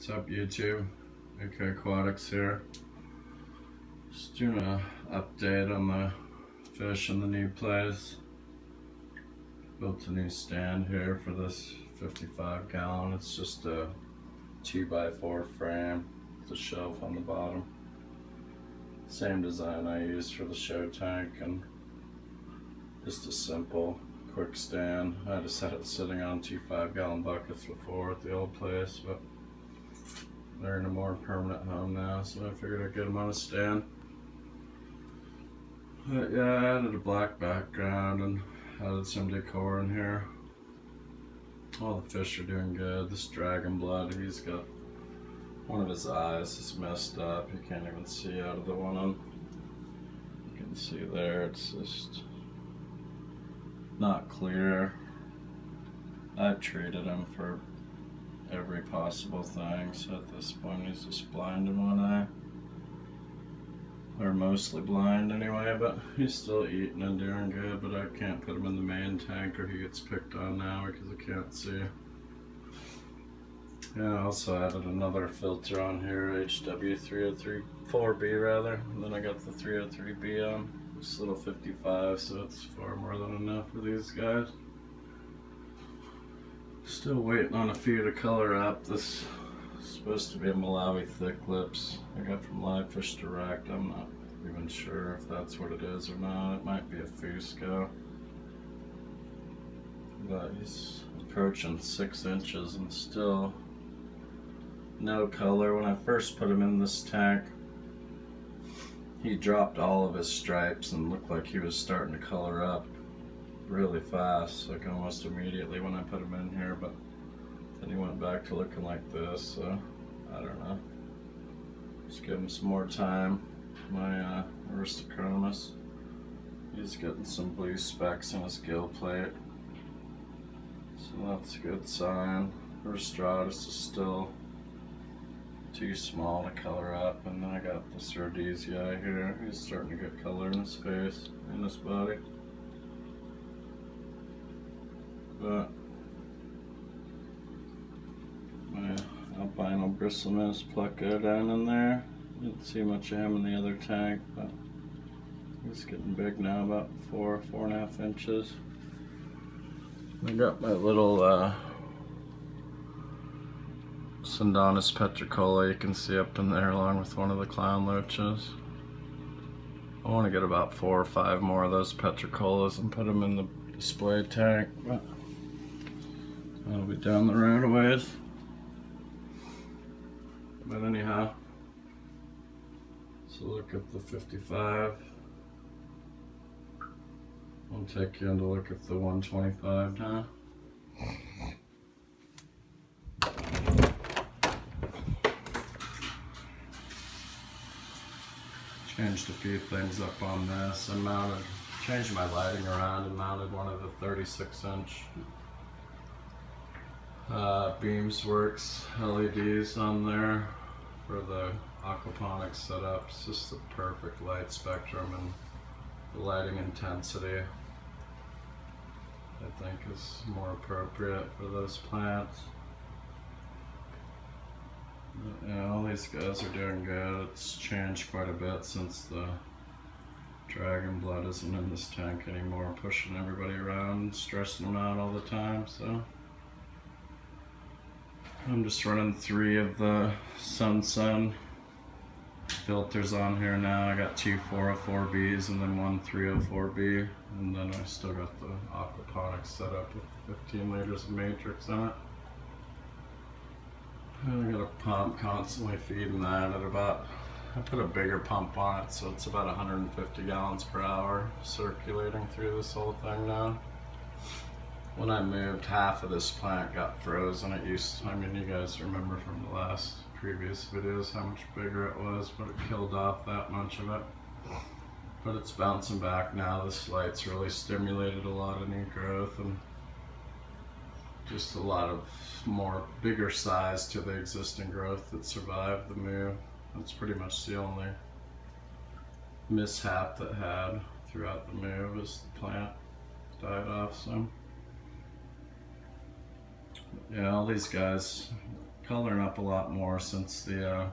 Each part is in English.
What's up, YouTube? AK Aquatics here. Just doing an update on the fish in the new place. Built a new stand here for this 55 gallon. It's just a 2x4 frame with a shelf on the bottom. Same design I used for the show tank, and just a simple, quick stand. I just had it sitting on 2 5-gallon buckets before at the old place, but they're in a more permanent home now, so I figured I'd get them on a stand. But yeah, I added a black background and added some decor in here. All the fish are doing good. This dragon blood, he's got one of his eyes is messed up. You can't even see out of the one on. You can see there, it's just not clear. I've treated him for every possible thing, so at this point he's just blind in one eye. Or mostly blind anyway, but he's still eating and doing good, but I can't put him in the main tank or he gets picked on now because I can't see. Yeah, I also added another filter on here, HW3034B rather, and then I got the 303B on. This little 55, so it's far more than enough for these guys. Still waiting on a few to color up. This is supposed to be a Malawi thick lips I got from Live Fish Direct. I'm not even sure if that's what it is or not. It might be a Fusco. But he's approaching 6 inches and still no color. When I first put him in this tank, he dropped all of his stripes and looked like he was starting to color up really fast, like almost immediately when I put him in here, but then he went back to looking like this, so I don't know. Just give him some more time. My Aristochromis, he's getting some blue specks in his gill plate, so that's a good sign. Aristratus is still too small to color up, and then I got the Sardesii here. He's starting to get color in his face and his body. But my albino bristlenose pleco down in there. Didn't see much of him in the other tank, but he's getting big now, about 4.5 inches. I got my little Sundanus petricola you can see up in there along with one of the clown loaches. I want to get about 4 or 5 more of those petricolas and put them in the display tank, but I'll be down the road a ways. But anyhow, so look at the 55. I'll take you in to look at the 125 now. Changed a few things up on this. I changed my lighting around and mounted one of the 36-inch Beamsworks LEDs on there for the aquaponics setup. It's just the perfect light spectrum, and the lighting intensity I think is more appropriate for those plants. Yeah, all these guys are doing good. It's changed quite a bit since the dragon blood isn't in this tank anymore, pushing everybody around, stressing them out all the time, so I'm just running 3 of the Sun filters on here now. I got 2 404Bs and then 1 304B, and then I still got the aquaponics set up with 15 liters of matrix on it. I got a pump constantly feeding that at about, I put a bigger pump on it, so it's about 150 gallons per hour circulating through this whole thing now. When I moved, half of this plant got frozen. It used, I mean, you guys remember from the last previous videos how much bigger it was, but it killed off that much of it. But it's bouncing back now. This light's really stimulated a lot of new growth and just a lot of more bigger size to the existing growth that survived the move. That's pretty much the only mishap that had throughout the move, is the plant died off some. Yeah, all these guys coloring up a lot more since the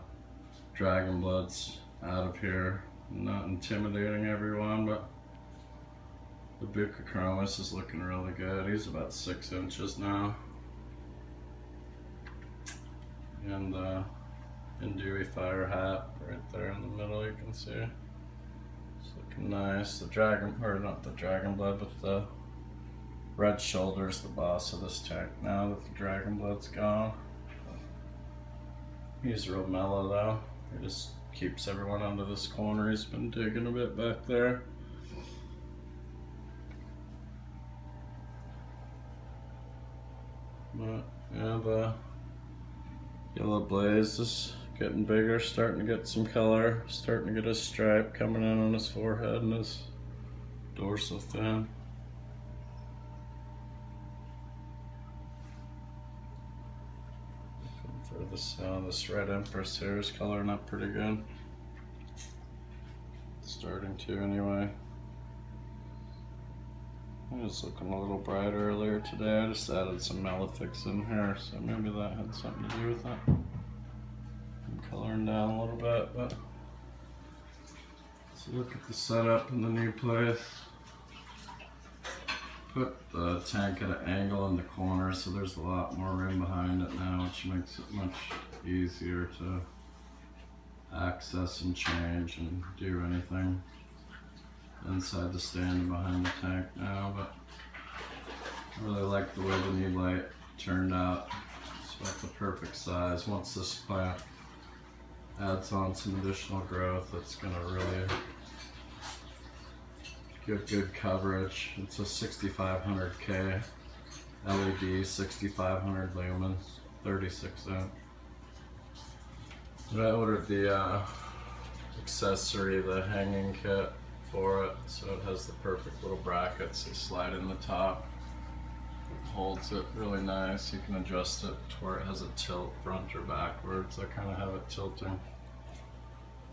dragon blood's out of here. Not intimidating everyone, but the Buccochromis is looking really good. He's about 6 inches now. And Indui Fire Hat right there in the middle, you can see. It's looking nice. The dragon, or not the dragon blood, but the red shoulder's the boss of this tank now that the dragon blood's gone. He's real mellow though. He just keeps everyone under this corner. He's been digging a bit back there. But yeah, the yellow blaze is getting bigger, starting to get some color, starting to get a stripe coming in on his forehead and his dorsal fin. For this red empress here is coloring up pretty good. Starting to anyway. It was looking a little brighter earlier today. I just added some Malefics in here, so maybe that had something to do with it. I'm coloring down a little bit, but let's look at the setup in the new place. Put the tank at an angle in the corner, so there's a lot more room behind it now, which makes it much easier to access and change and do anything inside the stand and behind the tank now. But I really like the way the new light turned out. It's about the perfect size. Once this plant adds on some additional growth, it's going to really give good coverage. It's a 6500K LED, 6500 lumens, 36 inch. I ordered the accessory, the hanging kit for it, so it has the perfect little brackets that slide in the top. It holds it really nice. You can adjust it to where it has a tilt front or backwards. I kind of have it tilting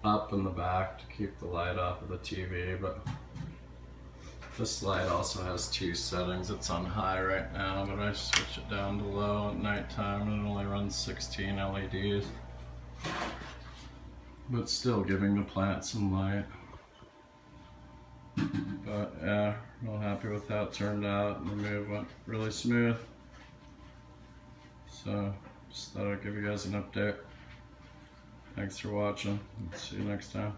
up in the back to keep the light off of the TV, but this light also has 2 settings. It's on high right now, but I switch it down to low at nighttime and it only runs 16 LEDs. But still giving the plant some light. But yeah, real happy with how it turned out, and the move went really smooth. So just thought I'd give you guys an update. Thanks for watching. See you next time.